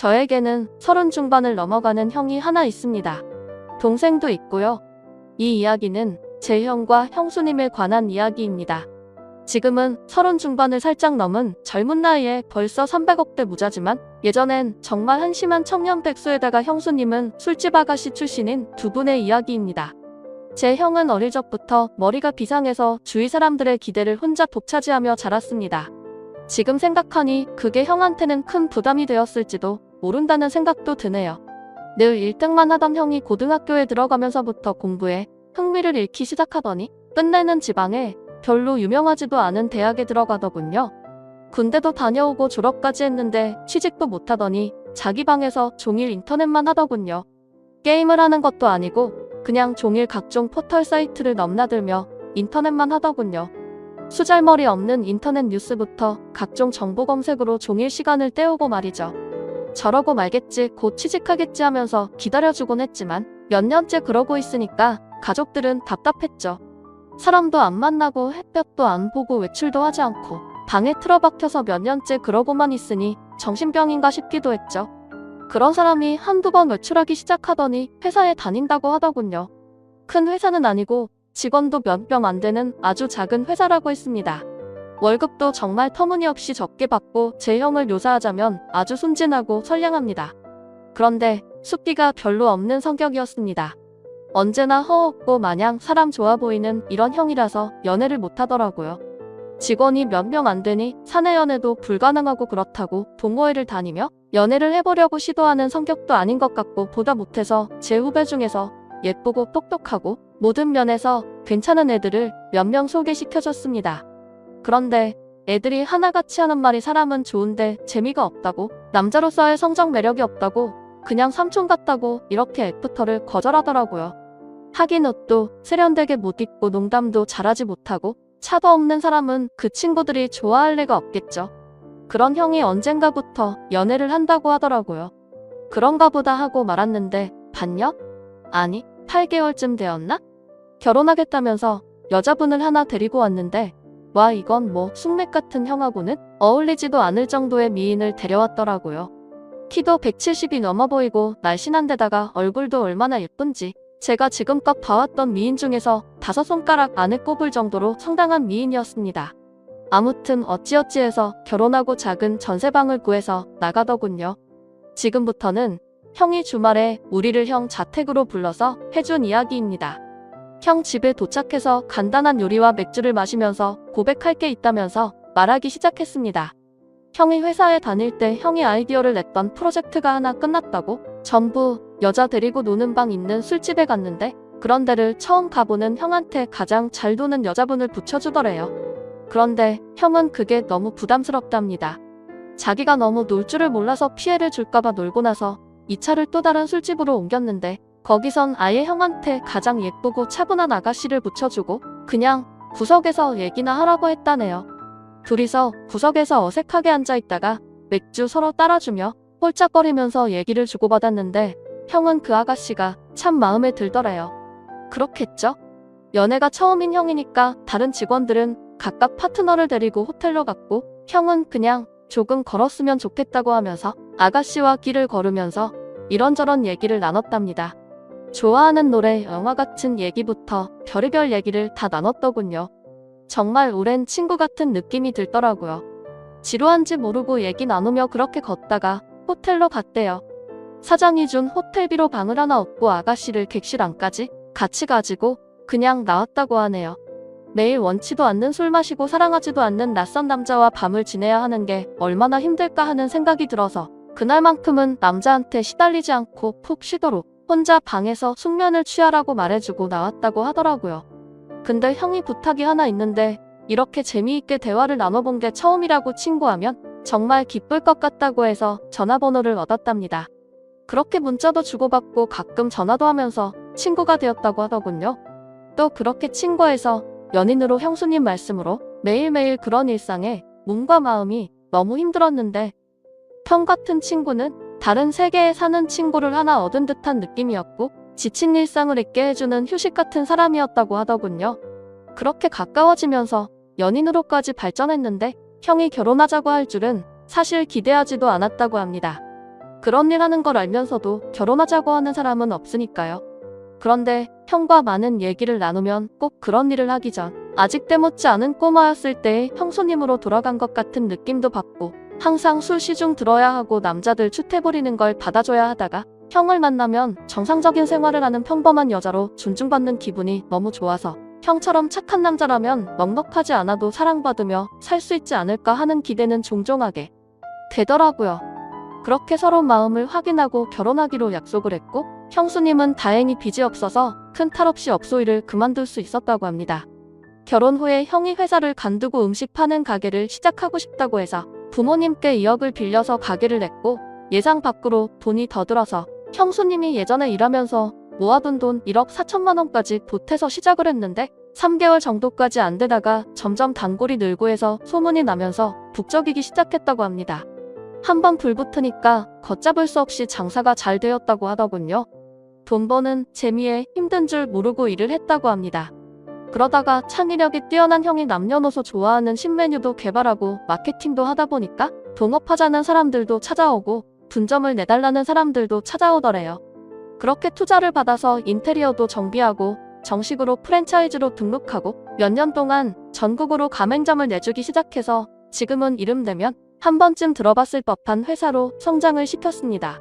저에게는 30 중반을 넘어가는 형이 하나 있습니다. 동생도 있고요. 이 이야기는 제 형과 형수님에 관한 이야기입니다. 지금은 30 중반을 살짝 넘은 젊은 나이에 벌써 300억대 부자지만 예전엔 정말 한심한 청년 백수에다가 형수님은 술집 아가씨 출신인 두 분의 이야기입니다. 제 형은 어릴 적부터 머리가 비상해서 주위 사람들의 기대를 혼자 독차지하며 자랐습니다. 지금 생각하니 그게 형한테는 큰 부담이 되었을지도 모른다는 생각도 드네요. 늘 1등만 하던 형이 고등학교에 들어가면서부터 공부에 흥미를 잃기 시작하더니 끝내는 지방에 별로 유명하지도 않은 대학에 들어가더군요. 군대도 다녀오고 졸업까지 했는데 취직도 못하더니 자기 방에서 종일 인터넷만 하더군요. 게임을 하는 것도 아니고 그냥 종일 각종 포털 사이트를 넘나들며 인터넷만 하더군요. 수잘머리 없는 인터넷 뉴스부터 각종 정보 검색으로 종일 시간을 때우고 말이죠. 저러고 말겠지, 곧 취직하겠지 하면서 기다려주곤 했지만 몇 년째 그러고 있으니까 가족들은 답답했죠. 사람도 안 만나고 햇볕도 안 보고 외출도 하지 않고 방에 틀어박혀서 몇 년째 그러고만 있으니 정신병인가 싶기도 했죠. 그런 사람이 한두 번 외출하기 시작하더니 회사에 다닌다고 하더군요. 큰 회사는 아니고 직원도 몇 명 안 되는 아주 작은 회사라고 했습니다. 월급도 정말 터무니없이 적게 받고 제 형을 묘사하자면 아주 순진하고 선량합니다. 그런데 숫기가 별로 없는 성격이었습니다. 언제나 허없고 마냥 사람 좋아 보이는 이런 형이라서 연애를 못하더라고요. 직원이 몇 명 안 되니 사내 연애도 불가능하고 그렇다고 동호회를 다니며 연애를 해보려고 시도하는 성격도 아닌 것 같고 보다 못해서 제 후배 중에서 예쁘고 똑똑하고 모든 면에서 괜찮은 애들을 몇 명 소개시켜줬습니다. 그런데 애들이 하나같이 하는 말이 사람은 좋은데 재미가 없다고, 남자로서의 성적 매력이 없다고, 그냥 삼촌 같다고 이렇게 애프터를 거절하더라고요. 하긴 옷도 세련되게 못 입고 농담도 잘하지 못하고 차도 없는 사람은 그 친구들이 좋아할 리가 없겠죠. 그런 형이 언젠가부터 연애를 한다고 하더라고요. 그런가 보다 하고 말았는데 반년? 아니 8개월쯤 되었나? 결혼하겠다면서 여자분을 하나 데리고 왔는데 와, 이건 뭐 숙맥 같은 형하고는 어울리지도 않을 정도의 미인을 데려왔더라고요. 키도 170이 넘어 보이고 날씬한 데다가 얼굴도 얼마나 예쁜지 제가 지금껏 봐왔던 미인 중에서 5손가락 안에 꼽을 정도로 상당한 미인이었습니다. 아무튼 어찌어찌해서 결혼하고 작은 전세방을 구해서 나가더군요. 지금부터는 형이 주말에 우리를 형 자택으로 불러서 해준 이야기입니다. 형 집에 도착해서 간단한 요리와 맥주를 마시면서 고백할 게 있다면서 말하기 시작했습니다. 형이 회사에 다닐 때 형이 아이디어를 냈던 프로젝트가 하나 끝났다고 전부 여자 데리고 노는 방 있는 술집에 갔는데 그런 데를 처음 가보는 형한테 가장 잘 노는 여자분을 붙여주더래요. 그런데 형은 그게 너무 부담스럽답니다. 자기가 너무 놀 줄을 몰라서 피해를 줄까봐 놀고 나서 2차를 또 다른 술집으로 옮겼는데 거기선 아예 형한테 가장 예쁘고 차분한 아가씨를 붙여주고 그냥 구석에서 얘기나 하라고 했다네요. 둘이서 구석에서 어색하게 앉아있다가 맥주 서로 따라주며 홀짝거리면서 얘기를 주고받았는데 형은 그 아가씨가 참 마음에 들더래요. 그렇겠죠? 연애가 처음인 형이니까 다른 직원들은 각각 파트너를 데리고 호텔로 갔고 형은 그냥 조금 걸었으면 좋겠다고 하면서 아가씨와 길을 걸으면서 이런저런 얘기를 나눴답니다. 좋아하는 노래, 영화 같은 얘기부터 별의별 얘기를 다 나눴더군요. 정말 오랜 친구 같은 느낌이 들더라고요. 지루한지 모르고 얘기 나누며 그렇게 걷다가 호텔로 갔대요. 사장이 준 호텔비로 방을 하나 얻고 아가씨를 객실 안까지 같이 가지고 그냥 나왔다고 하네요. 매일 원치도 않는 술 마시고 사랑하지도 않는 낯선 남자와 밤을 지내야 하는 게 얼마나 힘들까 하는 생각이 들어서 그날만큼은 남자한테 시달리지 않고 푹 쉬도록 혼자 방에서 숙면을 취하라고 말해주고 나왔다고 하더라고요. 근데 형이 부탁이 하나 있는데 이렇게 재미있게 대화를 나눠본 게 처음이라고 친구하면 정말 기쁠 것 같다고 해서 전화번호를 얻었답니다. 그렇게 문자도 주고받고 가끔 전화도 하면서 친구가 되었다고 하더군요. 또 그렇게 친구해서 연인으로 형수님 말씀으로 매일매일 그런 일상에 몸과 마음이 너무 힘들었는데 형 같은 친구는 다른 세계에 사는 친구를 하나 얻은 듯한 느낌이었고 지친 일상을 잊게 해주는 휴식 같은 사람이었다고 하더군요. 그렇게 가까워지면서 연인으로까지 발전했는데 형이 결혼하자고 할 줄은 사실 기대하지도 않았다고 합니다. 그런 일 하는 걸 알면서도 결혼하자고 하는 사람은 없으니까요. 그런데 형과 많은 얘기를 나누면 꼭 그런 일을 하기 전 아직 때 못지 않은 꼬마였을 때의 형수님으로 돌아간 것 같은 느낌도 받고 항상 술 시중 들어야 하고 남자들 추태 부리는 걸 받아줘야 하다가 형을 만나면 정상적인 생활을 하는 평범한 여자로 존중받는 기분이 너무 좋아서 형처럼 착한 남자라면 넉넉하지 않아도 사랑받으며 살 수 있지 않을까 하는 기대는 종종 하게 되더라고요. 그렇게 서로 마음을 확인하고 결혼하기로 약속을 했고 형수님은 다행히 빚이 없어서 큰 탈 없이 업소일을 그만둘 수 있었다고 합니다. 결혼 후에 형이 회사를 간두고 음식 파는 가게를 시작하고 싶다고 해서 부모님께 2억을 빌려서 가게를 냈고 예상 밖으로 돈이 더 들어서 형수님이 예전에 일하면서 모아둔 돈 1억 4천만 원까지 보태서 시작을 했는데 3개월 정도까지 안 되다가 점점 단골이 늘고 해서 소문이 나면서 북적이기 시작했다고 합니다. 한번 불붙으니까 걷잡을 수 없이 장사가 잘 되었다고 하더군요. 돈 버는 재미에 힘든 줄 모르고 일을 했다고 합니다. 그러다가 창의력이 뛰어난 형이 남녀노소 좋아하는 신메뉴도 개발하고 마케팅도 하다 보니까 동업하자는 사람들도 찾아오고 분점을 내달라는 사람들도 찾아오더래요. 그렇게 투자를 받아서 인테리어도 정비하고 정식으로 프랜차이즈로 등록하고 몇 년 동안 전국으로 가맹점을 내주기 시작해서 지금은 이름 대면 한 번쯤 들어봤을 법한 회사로 성장을 시켰습니다.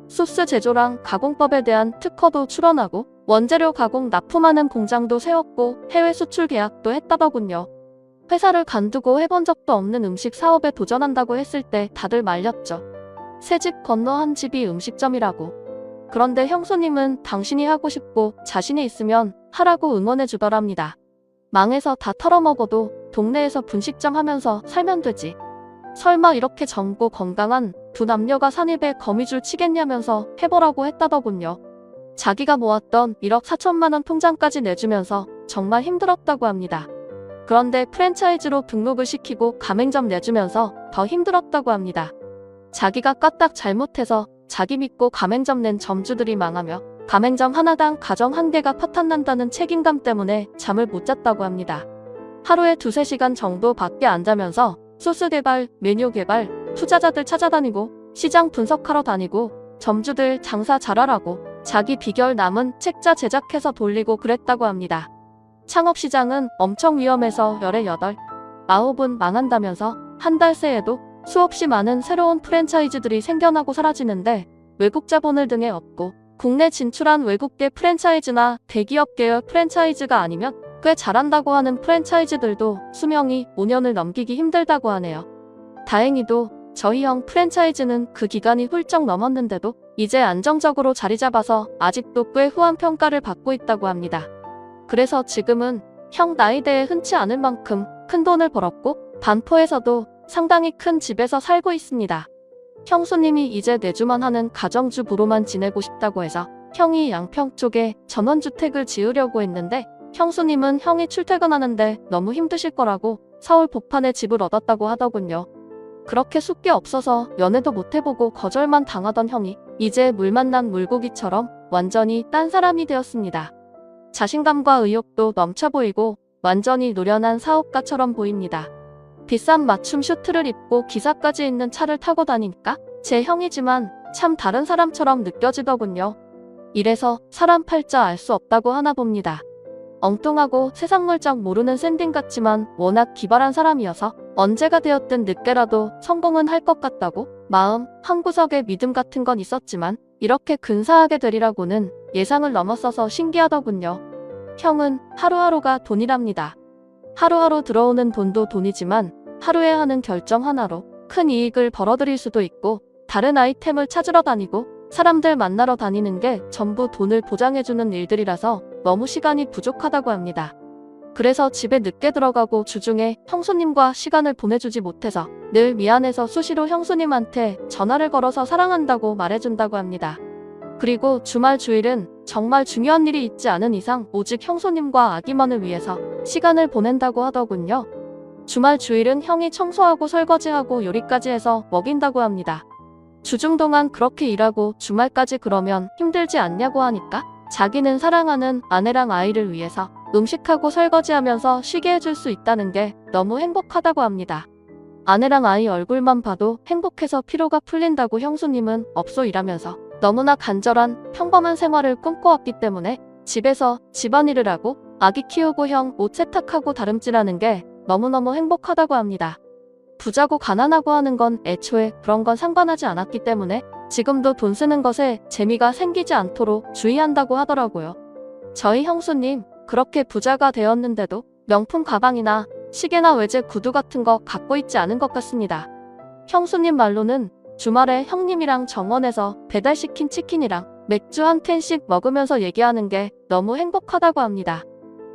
소스 제조랑 가공법에 대한 특허도 출원하고 원재료 가공 납품하는 공장도 세웠고 해외 수출 계약도 했다더군요. 회사를 간두고 해본 적도 없는 음식 사업에 도전한다고 했을 때 다들 말렸죠. 새 집 건너 한 집이 음식점이라고. 그런데 형수님은 당신이 하고 싶고 자신이 있으면 하라고 응원해 주더랍니다. 망해서 다 털어먹어도 동네에서 분식점 하면서 살면 되지. 설마 이렇게 젊고 건강한 두 남녀가 산입에 거미줄 치겠냐면서 해보라고 했다더군요. 자기가 모았던 1억 4천만 원 통장까지 내주면서 정말 힘들었다고 합니다. 그런데 프랜차이즈로 등록을 시키고 가맹점 내주면서 더 힘들었다고 합니다. 자기가 까딱 잘못해서 자기 믿고 가맹점 낸 점주들이 망하며 가맹점 하나당 가정 한 개가 파탄난다는 책임감 때문에 잠을 못 잤다고 합니다. 하루에 2~3시간 정도 밖에 안 자면서 소스 개발, 메뉴 개발, 투자자들 찾아다니고 시장 분석하러 다니고 점주들 장사 잘하라고 자기 비결 남은 책자 제작해서 돌리고 그랬다고 합니다. 창업시장은 엄청 위험해서 18, 9은 망한다면서 한 달 새에도 수없이 많은 새로운 프랜차이즈들이 생겨나고 사라지는데 외국 자본을 등에 업고 국내 진출한 외국계 프랜차이즈나 대기업 계열 프랜차이즈가 아니면 꽤 잘한다고 하는 프랜차이즈들도 수명이 5년을 넘기기 힘들다고 하네요. 다행히도 저희 형 프랜차이즈는 그 기간이 훌쩍 넘었는데도 이제 안정적으로 자리 잡아서 아직도 꽤 후한 평가를 받고 있다고 합니다. 그래서 지금은 형 나이대에 흔치 않을 만큼 큰 돈을 벌었고 반포에서도 상당히 큰 집에서 살고 있습니다. 형수님이 이제 내주만 하는 가정주부로만 지내고 싶다고 해서 형이 양평 쪽에 전원주택을 지으려고 했는데 형수님은 형이 출퇴근하는데 너무 힘드실 거라고 서울 복판에 집을 얻었다고 하더군요. 그렇게 숫게 없어서 연애도 못 해보고 거절만 당하던 형이 이제 물 만난 물고기처럼 완전히 딴 사람이 되었습니다. 자신감과 의욕도 넘쳐 보이고 완전히 노련한 사업가처럼 보입니다. 비싼 맞춤 슈트를 입고 기사까지 있는 차를 타고 다니니까 제 형이지만 참 다른 사람처럼 느껴지더군요. 이래서 사람 팔자 알 수 없다고 하나 봅니다. 엉뚱하고 세상 물정 모르는 샌딩 같지만 워낙 기발한 사람이어서 언제가 되었든 늦게라도 성공은 할 것 같다고 마음 한구석에 믿음 같은 건 있었지만 이렇게 근사하게 되리라고는 예상을 넘었어서 신기하더군요. 형은 하루하루가 돈이랍니다. 하루하루 들어오는 돈도 돈이지만 하루에 하는 결정 하나로 큰 이익을 벌어들일 수도 있고 다른 아이템을 찾으러 다니고 사람들 만나러 다니는 게 전부 돈을 보장해주는 일들이라서 너무 시간이 부족하다고 합니다. 그래서 집에 늦게 들어가고 주중에 형수님과 시간을 보내주지 못해서 늘 미안해서 수시로 형수님한테 전화를 걸어서 사랑한다고 말해준다고 합니다. 그리고 주말 주일은 정말 중요한 일이 있지 않은 이상 오직 형수님과 아기만을 위해서 시간을 보낸다고 하더군요. 주말 주일은 형이 청소하고 설거지하고 요리까지 해서 먹인다고 합니다. 주중 동안 그렇게 일하고 주말까지 그러면 힘들지 않냐고 하니까 자기는 사랑하는 아내랑 아이를 위해서 음식하고 설거지하면서 쉬게 해줄 수 있다는 게 너무 행복하다고 합니다. 아내랑 아이 얼굴만 봐도 행복해서 피로가 풀린다고 형수님은 업소 일하면서 너무나 간절한 평범한 생활을 꿈꿔왔기 때문에 집에서 집안일을 하고 아기 키우고 형 옷 세탁하고 다름질하는 게 너무너무 행복하다고 합니다. 부자고 가난하고 하는 건 애초에 그런 건 상관하지 않았기 때문에 지금도 돈 쓰는 것에 재미가 생기지 않도록 주의한다고 하더라고요. 저희 형수님 그렇게 부자가 되었는데도 명품 가방이나 시계나 외제 구두 같은 거 갖고 있지 않은 것 같습니다. 형수님 말로는 주말에 형님이랑 정원에서 배달시킨 치킨이랑 맥주 한 캔씩 먹으면서 얘기하는 게 너무 행복하다고 합니다.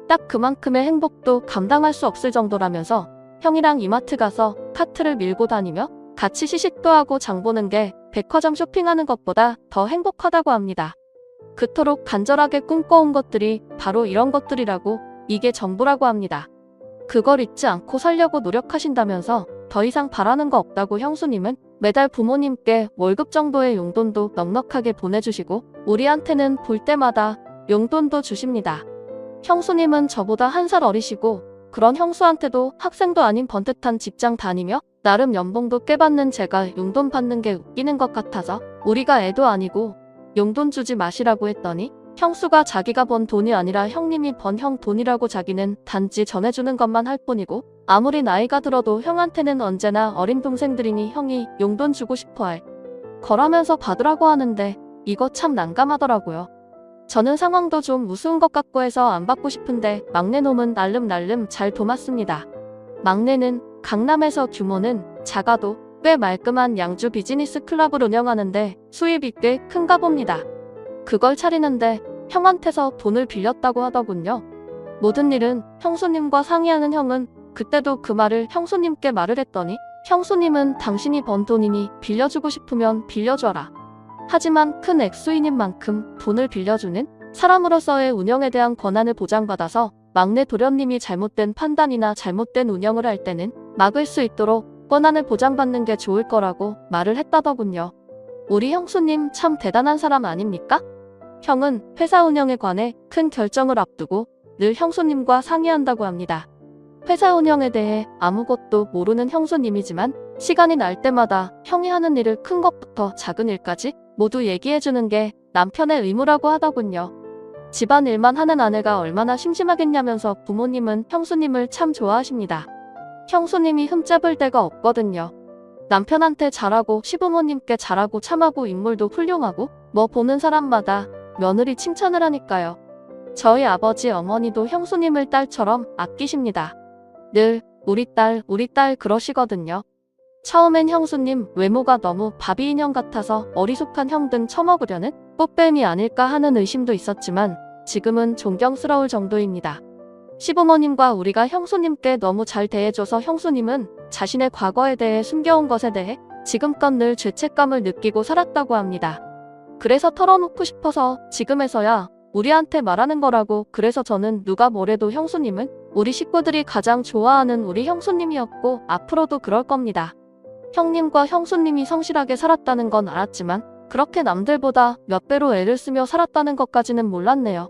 딱 그만큼의 행복도 감당할 수 없을 정도라면서 형이랑 이마트 가서 카트를 밀고 다니며 같이 시식도 하고 장 보는 게 백화점 쇼핑하는 것보다 더 행복하다고 합니다. 그토록 간절하게 꿈꿔온 것들이 바로 이런 것들이라고, 이게 전부라고 합니다. 그걸 잊지 않고 살려고 노력하신다면서 더 이상 바라는 거 없다고 형수님은 매달 부모님께 월급 정도의 용돈도 넉넉하게 보내주시고 우리한테는 볼 때마다 용돈도 주십니다. 형수님은 저보다 1살 어리시고 그런 형수한테도 학생도 아닌 번듯한 직장 다니며 나름 연봉도 꽤 받는 제가 용돈 받는 게 웃기는 것 같아서 우리가 애도 아니고 용돈 주지 마시라고 했더니 형수가 자기가 번 돈이 아니라 형님이 번 형 돈이라고 자기는 단지 전해주는 것만 할 뿐이고 아무리 나이가 들어도 형한테는 언제나 어린 동생들이니 형이 용돈 주고 싶어 할 거라면서 받으라고 하는데 이거 참 난감하더라고요. 저는 상황도 좀 우스운 것 같고 해서 안 받고 싶은데 막내 놈은 날름 잘 도맡습니다. 막내는 강남에서 규모는 작아도 꽤 말끔한 양주 비즈니스 클럽을 운영하는데 수입이 꽤 큰가 봅니다. 그걸 차리는데 형한테서 돈을 빌렸다고 하더군요. 모든 일은 형수님과 상의하는 형은 그때도 그 말을 형수님께 말을 했더니 형수님은 당신이 번 돈이니 빌려주고 싶으면 빌려줘라. 하지만 큰 액수인인 만큼 돈을 빌려주는 사람으로서의 운영에 대한 권한을 보장받아서 막내 도련님이 잘못된 판단이나 잘못된 운영을 할 때는 막을 수 있도록 권한을 보장받는 게 좋을 거라고 말을 했다더군요. 우리 형수님 참 대단한 사람 아닙니까? 형은 회사 운영에 관해 큰 결정을 앞두고 늘 형수님과 상의한다고 합니다. 회사 운영에 대해 아무것도 모르는 형수님이지만 시간이 날 때마다 형이 하는 일을 큰 것부터 작은 일까지 모두 얘기해주는 게 남편의 의무라고 하더군요. 집안일만 하는 아내가 얼마나 심심하겠냐면서 부모님은 형수님을 참 좋아하십니다. 형수님이 흠잡을 데가 없거든요. 남편한테 잘하고 시부모님께 잘하고 참하고 인물도 훌륭하고 뭐 보는 사람마다 며느리 칭찬을 하니까요. 저희 아버지 어머니도 형수님을 딸처럼 아끼십니다. 늘 우리 딸 그러시거든요. 처음엔 형수님 외모가 너무 바비 인형 같아서 어리숙한 형 등 처먹으려는 꽃뱀이 아닐까 하는 의심도 있었지만 지금은 존경스러울 정도입니다. 시부모님과 우리가 형수님께 너무 잘 대해줘서 형수님은 자신의 과거에 대해 숨겨온 것에 대해 지금껏 늘 죄책감을 느끼고 살았다고 합니다. 그래서 털어놓고 싶어서 지금에서야 우리한테 말하는 거라고. 그래서 저는 누가 뭐래도 형수님은 우리 식구들이 가장 좋아하는 우리 형수님이었고 앞으로도 그럴 겁니다. 형님과 형수님이 성실하게 살았다는 건 알았지만 그렇게 남들보다 몇 배로 애를 쓰며 살았다는 것까지는 몰랐네요.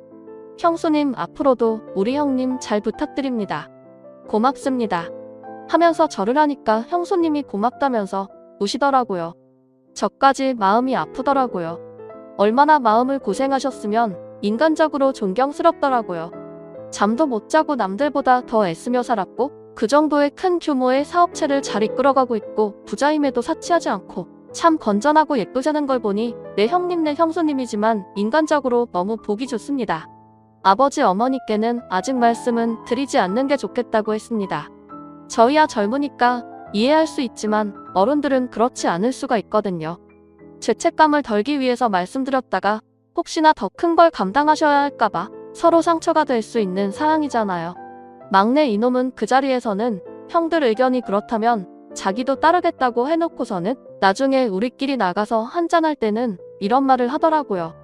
형수님 앞으로도 우리 형님 잘 부탁드립니다. 고맙습니다. 하면서 절을 하니까 형수님이 고맙다면서 우시더라고요. 저까지 마음이 아프더라고요. 얼마나 마음을 고생하셨으면 인간적으로 존경스럽더라고요. 잠도 못 자고 남들보다 더 애쓰며 살았고 그 정도의 큰 규모의 사업체를 잘 이끌어가고 있고 부자임에도 사치하지 않고 참 건전하고 예쁘자는 걸 보니 내 형님 내 형수님이지만 인간적으로 너무 보기 좋습니다. 아버지 어머니께는 아직 말씀은 드리지 않는 게 좋겠다고 했습니다. 저희야 젊으니까 이해할 수 있지만 어른들은 그렇지 않을 수가 있거든요. 죄책감을 덜기 위해서 말씀드렸다가 혹시나 더 큰 걸 감당하셔야 할까봐 서로 상처가 될 수 있는 사항이잖아요. 막내 이놈은 그 자리에서는 형들 의견이 그렇다면 자기도 따르겠다고 해놓고서는 나중에 우리끼리 나가서 한잔할 때는 이런 말을 하더라고요.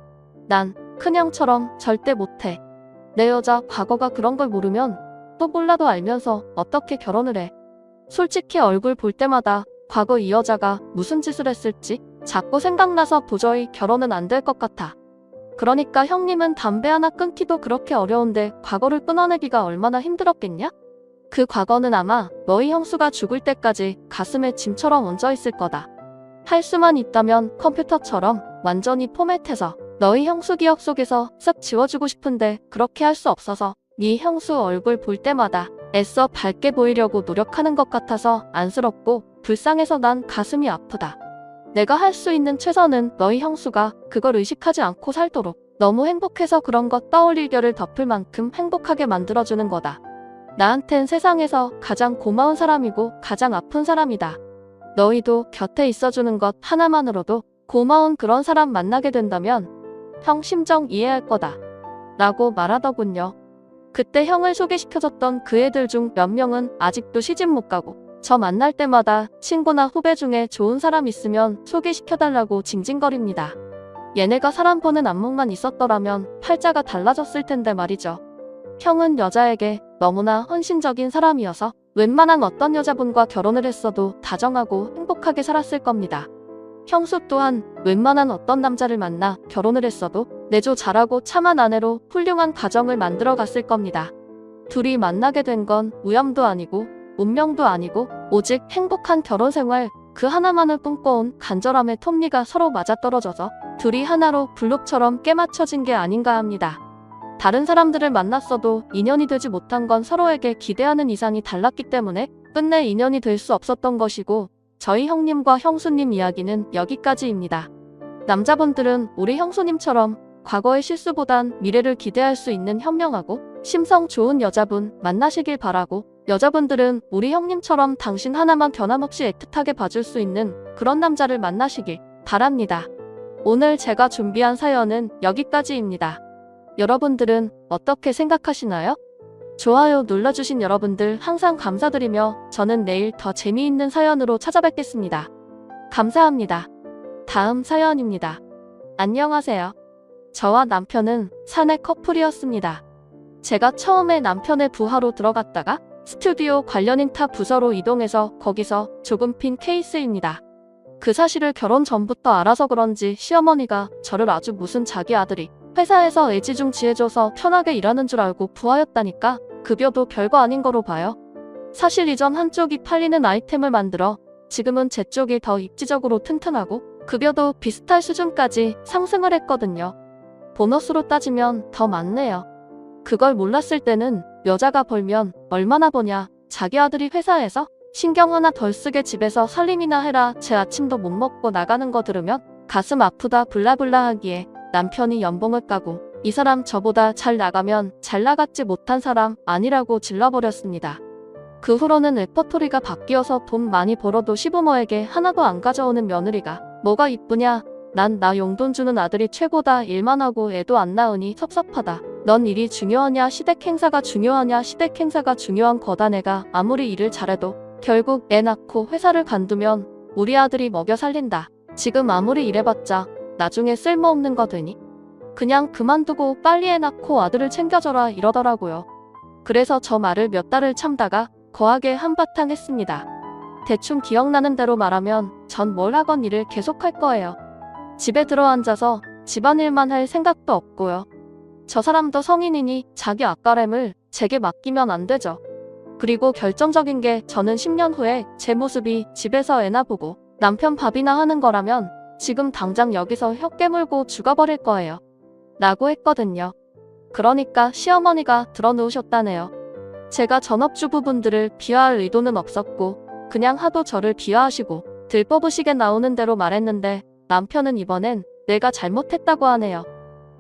난 큰형처럼 절대 못해. 내 여자 과거가 그런 걸 모르면 또 몰라도 알면서 어떻게 결혼을 해. 솔직히 얼굴 볼 때마다 과거 이 여자가 무슨 짓을 했을지 자꾸 생각나서 도저히 결혼은 안 될 것 같아. 그러니까 형님은 담배 하나 끊기도 그렇게 어려운데 과거를 끊어내기가 얼마나 힘들었겠냐? 그 과거는 아마 너희 형수가 죽을 때까지 가슴에 짐처럼 얹어 있을 거다. 할 수만 있다면 컴퓨터처럼 완전히 포맷해서 너희 형수 기억 속에서 싹 지워주고 싶은데 그렇게 할 수 없어서 네 형수 얼굴 볼 때마다 애써 밝게 보이려고 노력하는 것 같아서 안쓰럽고 불쌍해서 난 가슴이 아프다. 내가 할 수 있는 최선은 너희 형수가 그걸 의식하지 않고 살도록 너무 행복해서 그런 것 떠올릴 겨를 덮을 만큼 행복하게 만들어주는 거다. 나한텐 세상에서 가장 고마운 사람이고 가장 아픈 사람이다. 너희도 곁에 있어주는 것 하나만으로도 고마운 그런 사람 만나게 된다면 형 심정 이해할 거다. 라고 말하더군요. 그때 형을 소개시켜줬던 그 애들 중 몇 명은 아직도 시집 못 가고 저 만날 때마다 친구나 후배 중에 좋은 사람 있으면 소개시켜달라고 징징거립니다. 얘네가 사람 보는 안목만 있었더라면 팔자가 달라졌을 텐데 말이죠. 형은 여자에게 너무나 헌신적인 사람이어서 웬만한 어떤 여자분과 결혼을 했어도 다정하고 행복하게 살았을 겁니다. 형수 또한 웬만한 어떤 남자를 만나 결혼을 했어도 내조 잘하고 참한 아내로 훌륭한 가정을 만들어 갔을 겁니다. 둘이 만나게 된 건 우연도 아니고 운명도 아니고 오직 행복한 결혼 생활 그 하나만을 꿈꿔온 간절함의 톱니가 서로 맞아떨어져서 둘이 하나로 블록처럼 깨맞춰진 게 아닌가 합니다. 다른 사람들을 만났어도 인연이 되지 못한 건 서로에게 기대하는 이상이 달랐기 때문에 끝내 인연이 될 수 없었던 것이고 저희 형님과 형수님 이야기는 여기까지입니다. 남자분들은 우리 형수님처럼 과거의 실수보단 미래를 기대할 수 있는 현명하고 심성 좋은 여자분 만나시길 바라고 여자분들은 우리 형님처럼 당신 하나만 변함없이 애틋하게 봐줄 수 있는 그런 남자를 만나시길 바랍니다. 오늘 제가 준비한 사연은 여기까지입니다. 여러분들은 어떻게 생각하시나요? 좋아요 눌러주신 여러분들 항상 감사드리며 저는 내일 더 재미있는 사연으로 찾아뵙겠습니다. 감사합니다. 다음 사연입니다. 안녕하세요. 저와 남편은 사내 커플이었습니다. 제가 처음에 남편의 부하로 들어갔다가 스튜디오 관련인 타 부서로 이동해서 거기서 조금 핀 케이스입니다. 그 사실을 결혼 전부터 알아서 그런지 시어머니가 저를 아주 무슨 자기 아들이 회사에서 애지중지해줘서 편하게 일하는 줄 알고 부하였다니까 급여도 별거 아닌 거로 봐요. 사실 이전 한쪽이 팔리는 아이템을 만들어 지금은 제 쪽이 더 입지적으로 튼튼하고 급여도 비슷할 수준까지 상승을 했거든요. 보너스로 따지면 더 많네요. 그걸 몰랐을 때는 여자가 벌면 얼마나 버냐 자기 아들이 회사에서 신경 하나 덜 쓰게 집에서 살림이나 해라 제 아침도 못 먹고 나가는 거 들으면 가슴 아프다 블라블라 하기에 남편이 연봉을 까고 이 사람 저보다 잘 나가면 잘 나갔지 못한 사람 아니라고 질러버렸습니다. 그 후로는 레퍼토리가 바뀌어서 돈 많이 벌어도 시부모에게 하나도 안 가져오는 며느리가 뭐가 이쁘냐 난 나 용돈 주는 아들이 최고다 일만 하고 애도 안 낳으니 섭섭하다. 넌 일이 중요하냐 시댁 행사가 중요하냐 시댁 행사가 중요한 거다. 내가 아무리 일을 잘해도 결국 애 낳고 회사를 관두면 우리 아들이 먹여 살린다. 지금 아무리 일해봤자 나중에 쓸모없는 거 되니 그냥 그만두고 빨리 애 낳고 아들을 챙겨줘라 이러더라고요. 그래서 저 말을 몇 달을 참다가 거하게 한바탕 했습니다. 대충 기억나는 대로 말하면 전 뭘 하건 일을 계속할 거예요. 집에 들어앉아서 집안일만 할 생각도 없고요. 저 사람도 성인이니 자기 앞가림을 제게 맡기면 안 되죠. 그리고 결정적인 게 저는 10년 후에 제 모습이 집에서 애나 보고 남편 밥이나 하는 거라면 지금 당장 여기서 혀 깨물고 죽어버릴 거예요. 라고 했거든요. 그러니까 시어머니가 들어놓으셨다네요. 제가 전업주부분들을 비하할 의도는 없었고 그냥 하도 저를 비하하시고 들뽑으시게 나오는 대로 말했는데 남편은 이번엔 내가 잘못했다고 하네요.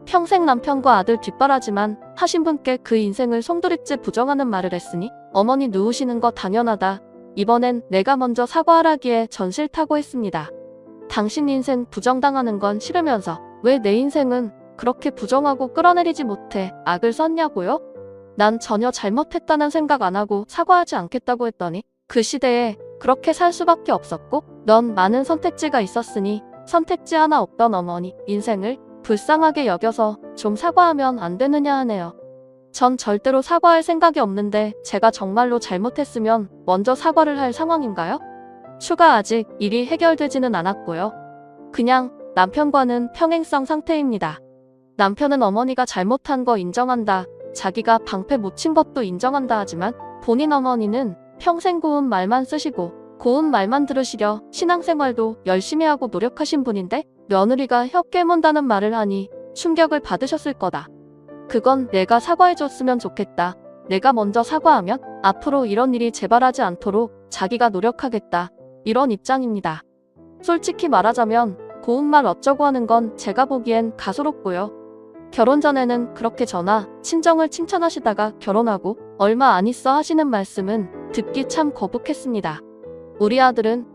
평생 남편과 아들 뒷바라지만 하신 분께 그 인생을 송두리째 부정하는 말을 했으니 어머니 누우시는 거 당연하다. 이번엔 내가 먼저 사과하라기에 전 싫다고 했습니다. 당신 인생 부정당하는 건 싫으면서 왜 내 인생은 그렇게 부정하고 끌어내리지 못해 악을 썼냐고요? 난 전혀 잘못했다는 생각 안 하고 사과하지 않겠다고 했더니 그 시대에 그렇게 살 수밖에 없었고 넌 많은 선택지가 있었으니 선택지 하나 없던 어머니 인생을 불쌍하게 여겨서 좀 사과하면 안 되느냐 하네요. 전 절대로 사과할 생각이 없는데 제가 정말로 잘못했으면 먼저 사과를 할 상황인가요? 추가 아직 일이 해결되지는 않았고요. 그냥 남편과는 평행성 상태입니다. 남편은 어머니가 잘못한 거 인정한다. 자기가 방패 못 친 것도 인정한다 하지만 본인 어머니는 평생 고운 말만 쓰시고 고운 말만 들으시려 신앙생활도 열심히 하고 노력하신 분인데 며느리가 혀 깨문다는 말을 하니 충격을 받으셨을 거다. 그건 내가 사과해줬으면 좋겠다. 내가 먼저 사과하면 앞으로 이런 일이 재발하지 않도록 자기가 노력하겠다. 이런 입장입니다. 솔직히 말하자면 고운말 어쩌고 하는 건 제가 보기엔 가소롭고요. 결혼 전에는 그렇게 저나 친정을 칭찬하시다가 결혼하고 얼마 안 있어 하시는 말씀은 듣기 참 거북했습니다. 우리 아들은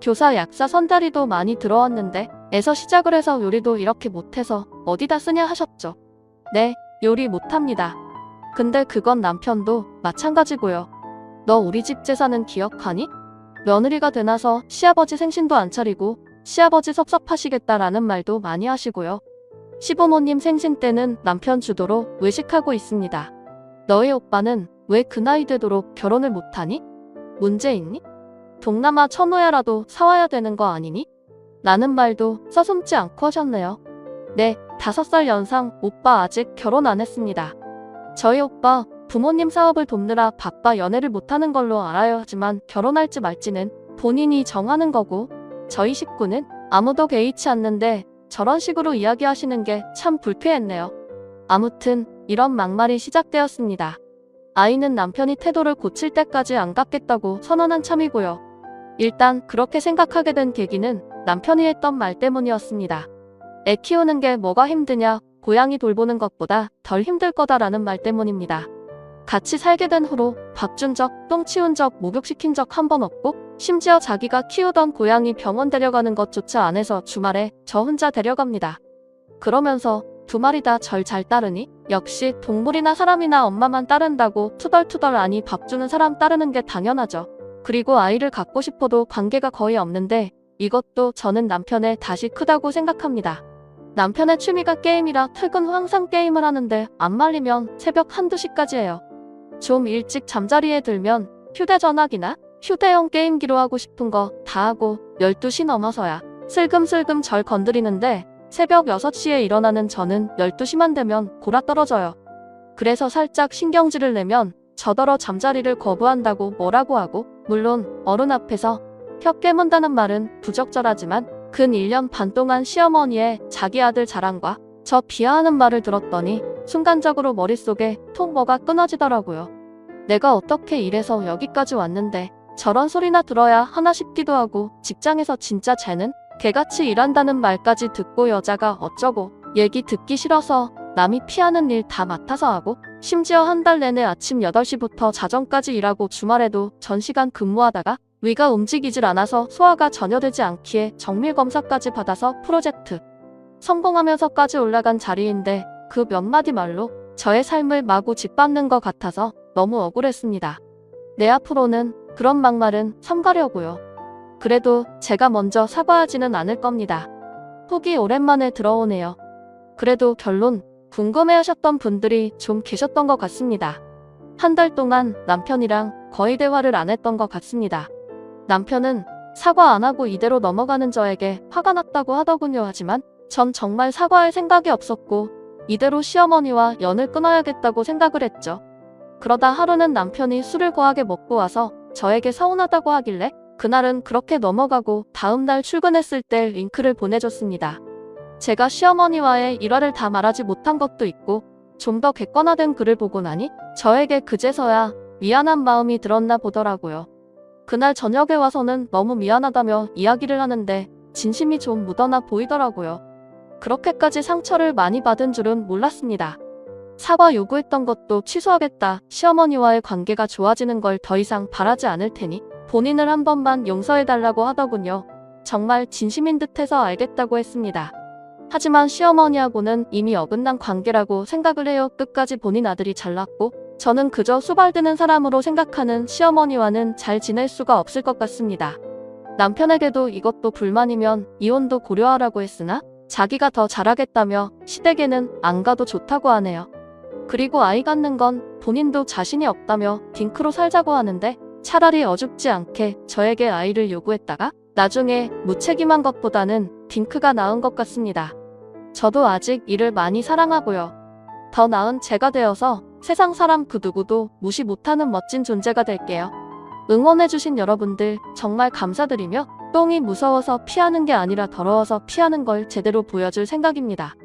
교사 약사 선다리도 많이 들어왔는데 에서 시작을 해서 요리도 이렇게 못해서 어디다 쓰냐 하셨죠. 네, 요리 못합니다. 근데 그건 남편도 마찬가지고요. 너 우리 집 제사는 기억하니? 며느리가 되나서 시아버지 생신도 안 차리고 시아버지 섭섭하시겠다라는 말도 많이 하시고요. 시부모님 생신 때는 남편 주도로 외식하고 있습니다. 너희 오빠는 왜 그 나이 되도록 결혼을 못하니? 문제 있니? 동남아 천호야라도 사와야 되는 거 아니니? 라는 말도 서슴지 않고 하셨네요. 네, 5살 연상 오빠 아직 결혼 안 했습니다. 저희 오빠 부모님 사업을 돕느라 바빠 연애를 못하는 걸로 알아요. 하지만 결혼할지 말지는 본인이 정하는 거고 저희 식구는 아무도 개의치 않는데 저런 식으로 이야기하시는 게 참 불쾌했네요. 아무튼 이런 막말이 시작되었습니다. 아이는 남편이 태도를 고칠 때까지 안 갖겠다고 선언한 참이고요. 일단 그렇게 생각하게 된 계기는 남편이 했던 말 때문이었습니다. 애 키우는 게 뭐가 힘드냐, 고양이 돌보는 것보다 덜 힘들 거다라는 말 때문입니다. 같이 살게 된 후로 밥 준 적, 똥 치운 적, 목욕시킨 적 한 번 없고 심지어 자기가 키우던 고양이 병원 데려가는 것조차 안 해서 주말에 저 혼자 데려갑니다. 그러면서 2마리 다 절 잘 따르니? 역시 동물이나 사람이나 엄마만 따른다고 투덜투덜 아니 밥 주는 사람 따르는 게 당연하죠. 그리고 아이를 갖고 싶어도 관계가 거의 없는데 이것도 저는 남편의 다시 크다고 생각합니다. 남편의 취미가 게임이라 퇴근 후 항상 게임을 하는데 안 말리면 새벽 1~2시까지 해요. 좀 일찍 잠자리에 들면 휴대전화기나 휴대용 게임기로 하고 싶은 거 다 하고 12시 넘어서야 슬금슬금 절 건드리는데 새벽 6시에 일어나는 저는 12시만 되면 골아떨어져요. 그래서 살짝 신경질을 내면 저더러 잠자리를 거부한다고 뭐라고 하고 물론 어른 앞에서 혀 깨문다는 말은 부적절하지만 근 1년 반 동안 시어머니의 자기 아들 자랑과 저 비하하는 말을 들었더니 순간적으로 머릿속에 통 뭐가 끊어지더라고요. 내가 어떻게 이래서 여기까지 왔는데 저런 소리나 들어야 하나 싶기도 하고 직장에서 진짜 쟤는 개같이 일한다는 말까지 듣고 여자가 어쩌고 얘기 듣기 싫어서 남이 피하는 일 다 맡아서 하고 심지어 한 달 내내 아침 8시부터 자정까지 일하고 주말에도 전시간 근무하다가 위가 움직이질 않아서 소화가 전혀 되지 않기에 정밀검사까지 받아서 프로젝트 성공하면서까지 올라간 자리인데 그 몇 마디 말로 저의 삶을 마구 짓밟는 것 같아서 너무 억울했습니다. 내 앞으로는 그런 막말은 삼가려고요. 그래도 제가 먼저 사과하지는 않을 겁니다. 후기 오랜만에 들어오네요. 그래도 결론 궁금해하셨던 분들이 좀 계셨던 것 같습니다. 한 달 동안 남편이랑 거의 대화를 안 했던 것 같습니다. 남편은 사과 안 하고 이대로 넘어가는 저에게 화가 났다고 하더군요. 하지만 전 정말 사과할 생각이 없었고 이대로 시어머니와 연을 끊어야겠다고 생각을 했죠. 그러다 하루는 남편이 술을 거하게 먹고 와서 저에게 서운하다고 하길래 그날은 그렇게 넘어가고 다음날 출근했을 때 링크를 보내줬습니다. 제가 시어머니와의 일화를 다 말하지 못한 것도 있고 좀 더 객관화된 글을 보고 나니 저에게 그제서야 미안한 마음이 들었나 보더라고요. 그날 저녁에 와서는 너무 미안하다며 이야기를 하는데 진심이 좀 묻어나 보이더라고요. 그렇게까지 상처를 많이 받은 줄은 몰랐습니다. 사과 요구했던 것도 취소하겠다. 시어머니와의 관계가 좋아지는 걸 더 이상 바라지 않을 테니 본인을 한 번만 용서해달라고 하더군요. 정말 진심인 듯해서 알겠다고 했습니다. 하지만 시어머니하고는 이미 어긋난 관계라고 생각을 해요. 끝까지 본인 아들이 잘났고 저는 그저 수발드는 사람으로 생각하는 시어머니와는 잘 지낼 수가 없을 것 같습니다. 남편에게도 이것도 불만이면 이혼도 고려하라고 했으나 자기가 더 잘하겠다며 시댁에는 안 가도 좋다고 하네요. 그리고 아이 갖는 건 본인도 자신이 없다며 딩크로 살자고 하는데 차라리 어줍지 않게 저에게 아이를 요구했다가 나중에 무책임한 것보다는 딩크가 나은 것 같습니다. 저도 아직 이를 많이 사랑하고요. 더 나은 제가 되어서 세상 사람 그 누구도 무시 못하는 멋진 존재가 될게요. 응원해주신 여러분들 정말 감사드리며 똥이 무서워서 피하는 게 아니라 더러워서 피하는 걸 제대로 보여줄 생각입니다.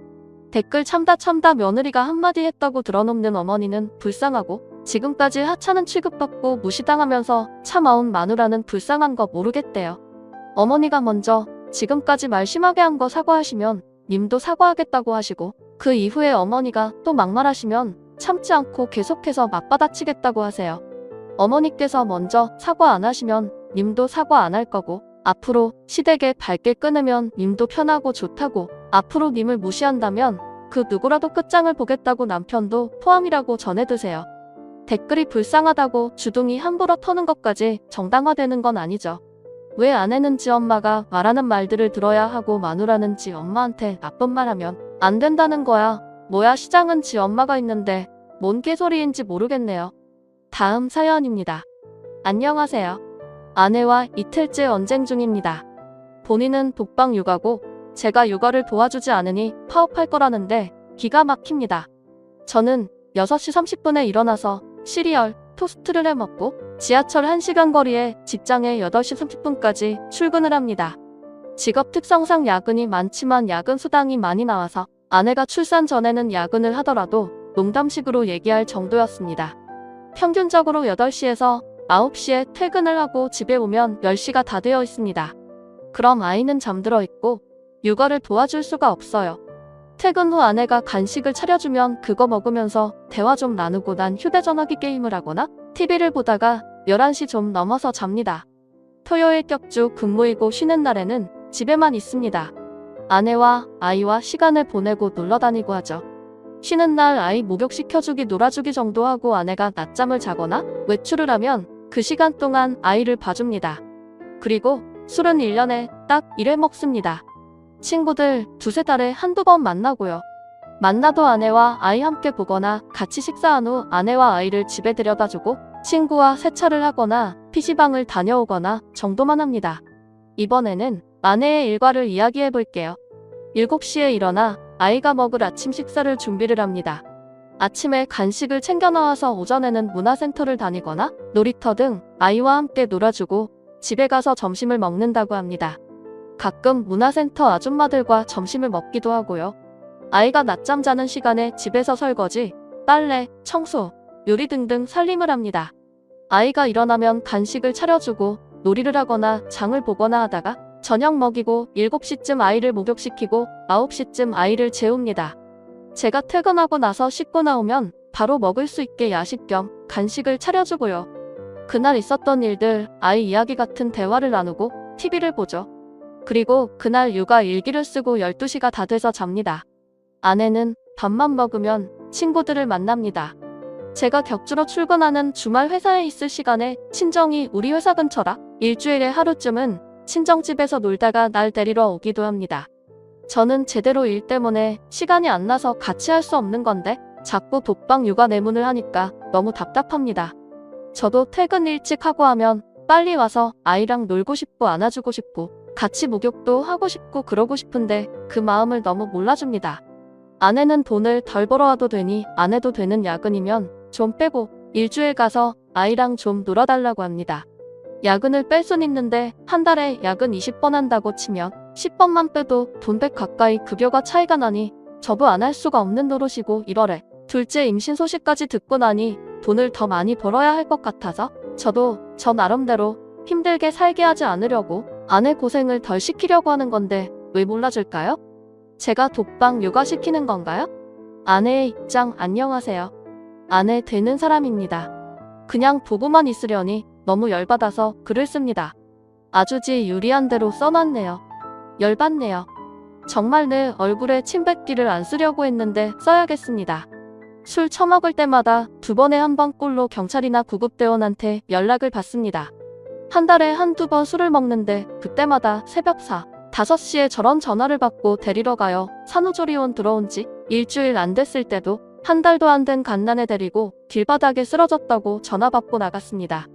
댓글 참다 며느리가 한마디 했다고 들어놓는 어머니는 불쌍하고 지금까지 하찮은 취급받고 무시당하면서 참아온 마누라는 불쌍한 거 모르겠대요. 어머니가 먼저 지금까지 말 심하게 한 거 사과하시면 님도 사과하겠다고 하시고 그 이후에 어머니가 또 막말하시면 참지 않고 계속해서 맞받아치겠다고 하세요. 어머니께서 먼저 사과 안 하시면 님도 사과 안 할 거고 앞으로 시댁에 발길 끊으면 님도 편하고 좋다고 앞으로 님을 무시한다면 그 누구라도 끝장을 보겠다고 남편도 포함이라고 전해두세요. 댓글이 불쌍하다고 주둥이 함부로 터는 것까지 정당화되는 건 아니죠. 왜 아내는 지 엄마가 말하는 말들을 들어야 하고 마누라는 지 엄마한테 나쁜 말 하면 안 된다는 거야. 뭐야 시장은 지 엄마가 있는데 뭔 개소리인지 모르겠네요. 다음 사연입니다. 안녕하세요. 아내와 이틀째 언쟁 중입니다. 본인은 독방 육아고 제가 육아를 도와주지 않으니 파업할 거라는데 기가 막힙니다. 저는 6시 30분에 일어나서 시리얼, 토스트를 해 먹고 지하철 1시간 거리에 직장에 8시 30분까지 출근을 합니다. 직업 특성상 야근이 많지만 야근 수당이 많이 나와서 아내가 출산 전에는 야근을 하더라도 농담식으로 얘기할 정도였습니다. 평균적으로 8시에서 9시에 퇴근을 하고 집에 오면 10시가 다 되어 있습니다. 그럼 아이는 잠들어 있고 육아를 도와줄 수가 없어요. 퇴근 후 아내가 간식을 차려주면 그거 먹으면서 대화 좀 나누고 난 휴대전화기 게임을 하거나 TV를 보다가 11시 좀 넘어서 잡니다. 토요일 격주 근무이고 쉬는 날에는 집에만 있습니다. 아내와 아이와 시간을 보내고 놀러 다니고 하죠. 쉬는 날 아이 목욕시켜주기 놀아주기 정도 하고 아내가 낮잠을 자거나 외출을 하면 그 시간 동안 아이를 봐줍니다. 그리고 술은 1년에 딱 1회 먹습니다. 친구들 2-3달에 한두 번 만나고요. 만나도 아내와 아이 함께 보거나 같이 식사한 후 아내와 아이를 집에 데려다주고 친구와 세차를 하거나 PC방을 다녀오거나 정도만 합니다. 이번에는 아내의 일과를 이야기해 볼게요. 7시에 일어나 아이가 먹을 아침 식사를 준비를 합니다. 아침에 간식을 챙겨 나와서 오전에는 문화센터를 다니거나 놀이터 등 아이와 함께 놀아주고 집에 가서 점심을 먹는다고 합니다. 가끔 문화센터 아줌마들과 점심을 먹기도 하고요. 아이가 낮잠 자는 시간에 집에서 설거지, 빨래, 청소, 요리 등등 살림을 합니다. 아이가 일어나면 간식을 차려주고 놀이를 하거나 장을 보거나 하다가 저녁 먹이고 7시쯤 아이를 목욕시키고 9시쯤 아이를 재웁니다. 제가 퇴근하고 나서 씻고 나오면 바로 먹을 수 있게 야식 겸 간식을 차려주고요. 그날 있었던 일들, 아이 이야기 같은 대화를 나누고 TV를 보죠. 그리고 그날 육아 일기를 쓰고 12시가 다 돼서 잡니다. 아내는 밥만 먹으면 친구들을 만납니다. 제가 격주로 출근하는 주말 회사에 있을 시간에 친정이 우리 회사 근처라 일주일에 하루쯤은 친정집에서 놀다가 날 데리러 오기도 합니다. 저는 제대로 일 때문에 시간이 안 나서 같이 할 수 없는 건데 자꾸 독방 육아 내문을 하니까 너무 답답합니다. 저도 퇴근 일찍 하고 하면 빨리 와서 아이랑 놀고 싶고 안아주고 싶고 같이 목욕도 하고 싶고 그러고 싶은데 그 마음을 너무 몰라줍니다. 아내는 돈을 덜 벌어와도 되니 안 해도 되는 야근이면 좀 빼고 일주일 가서 아이랑 좀 놀아달라고 합니다. 야근을 뺄 순 있는데 한 달에 야근 20번 한다고 치면 10번만 빼도 돈 100 가까이 급여가 차이가 나니 저도 안 할 수가 없는 노릇이고 1월에 둘째 임신 소식까지 듣고 나니 돈을 더 많이 벌어야 할 것 같아서 저도 저 나름대로 힘들게 살게 하지 않으려고 아내 고생을 덜 시키려고 하는 건데 왜 몰라줄까요? 제가 독방 육아시키는 건가요? 아내의 입장 안녕하세요. 아내 되는 사람입니다. 그냥 보고만 있으려니 너무 열받아서 글을 씁니다. 아주지 유리한 대로 써놨네요. 열받네요. 정말 내 얼굴에 침 뱉기를 안 쓰려고 했는데 써야겠습니다. 술 처먹을 때마다 2번에 1번 꼴로 경찰이나 구급대원한테 연락을 받습니다. 한 달에 한두 번 술을 먹는데 그때마다 새벽 4, 5시에 저런 전화를 받고 데리러 가요. 산후조리원 들어온 지 일주일 안 됐을 때도 한 달도 안 된 갓난애 데리고 길바닥에 쓰러졌다고 전화 받고 나갔습니다.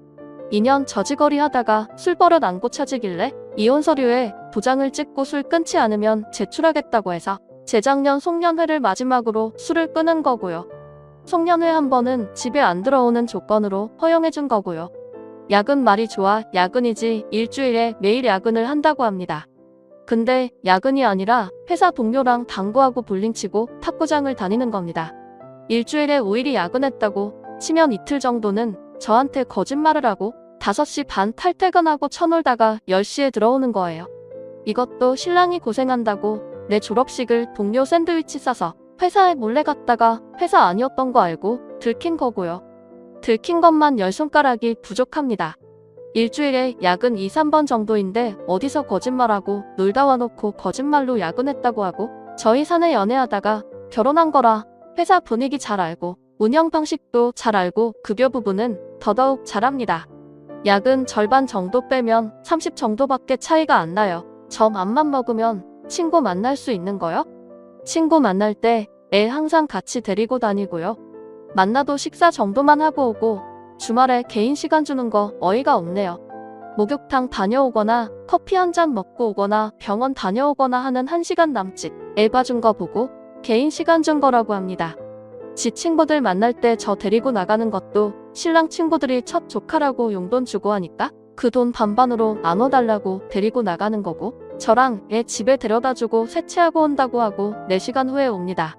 2년 저지거리 하다가 술버릇 안 고쳐지길래 이혼 서류에 도장을 찍고 술 끊지 않으면 제출하겠다고 해서 재작년 송년회를 마지막으로 술을 끊은 거고요. 송년회 한 번은 집에 안 들어오는 조건으로 허용해준 거고요. 야근 말이 좋아 야근이지 일주일에 매일 야근을 한다고 합니다. 근데 야근이 아니라 회사 동료랑 당구하고 볼링치고 탁구장을 다니는 겁니다. 일주일에 5일이 야근했다고 치면 이틀 정도는 저한테 거짓말을 하고 5시 반 탈퇴근하고 쳐놀다가 10시에 들어오는 거예요. 이것도 신랑이 고생한다고 내 졸업식을 동료 샌드위치 싸서 회사에 몰래 갔다가 회사 아니었던 거 알고 들킨 거고요. 들킨 것만 10손가락이 부족합니다. 일주일에 야근 2, 3번 정도인데 어디서 거짓말하고 놀다 와놓고 거짓말로 야근했다고 하고 저희 사내 연애하다가 결혼한 거라 회사 분위기 잘 알고 운영 방식도 잘 알고 급여 부분은 더더욱 잘합니다. 야근 절반 정도 빼면 30 정도밖에 차이가 안 나요. 저 맘만 먹으면 친구 만날 수 있는 거요? 친구 만날 때 애 항상 같이 데리고 다니고요. 만나도 식사 정도만 하고 오고 주말에 개인 시간 주는 거 어이가 없네요. 목욕탕 다녀오거나 커피 한 잔 먹고 오거나 병원 다녀오거나 하는 1시간 남짓 애 봐준 거 보고 개인 시간 준 거라고 합니다. 지 친구들 만날 때 저 데리고 나가는 것도 신랑 친구들이 첫 조카라고 용돈 주고 하니까 그 돈 반반으로 나눠달라고 데리고 나가는 거고 저랑 애 집에 데려다주고 세차하고 온다고 하고 4시간 후에 옵니다.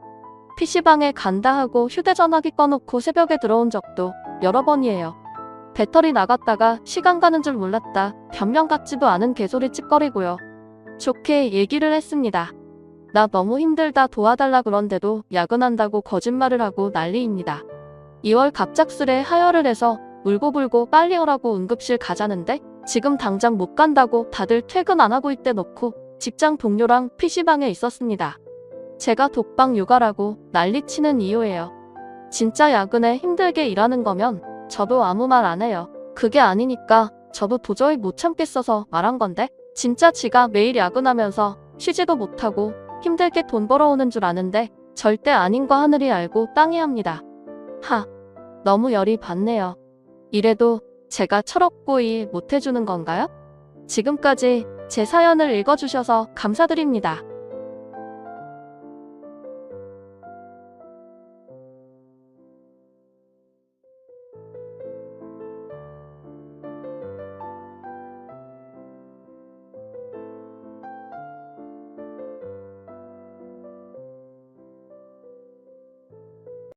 PC방에 간다 하고 휴대전화기 꺼놓고 새벽에 들어온 적도 여러 번이에요. 배터리 나갔다가 시간 가는 줄 몰랐다. 변명 같지도 않은 개소리 찌꺼리고요. 좋게 얘기를 했습니다. 나 너무 힘들다 도와달라 그런데도 야근한다고 거짓말을 하고 난리입니다. 2월 갑작스레 하혈을 해서 울고불고 빨리 오라고 응급실 가자는데 지금 당장 못 간다고 다들 퇴근 안 하고 있대 놓고 직장 동료랑 PC방에 있었습니다. 제가 독방 육아라고 난리치는 이유예요. 진짜 야근에 힘들게 일하는 거면 저도 아무 말 안 해요. 그게 아니니까 저도 도저히 못 참겠어서 말한 건데 진짜 지가 매일 야근하면서 쉬지도 못하고 힘들게 돈 벌어오는 줄 아는데 절대 아닌 거 하늘이 알고 땅이 합니다. 너무 열이 받네요. 이래도 제가 철없고 일 못해주는 건가요? 지금까지 제 사연을 읽어주셔서 감사드립니다.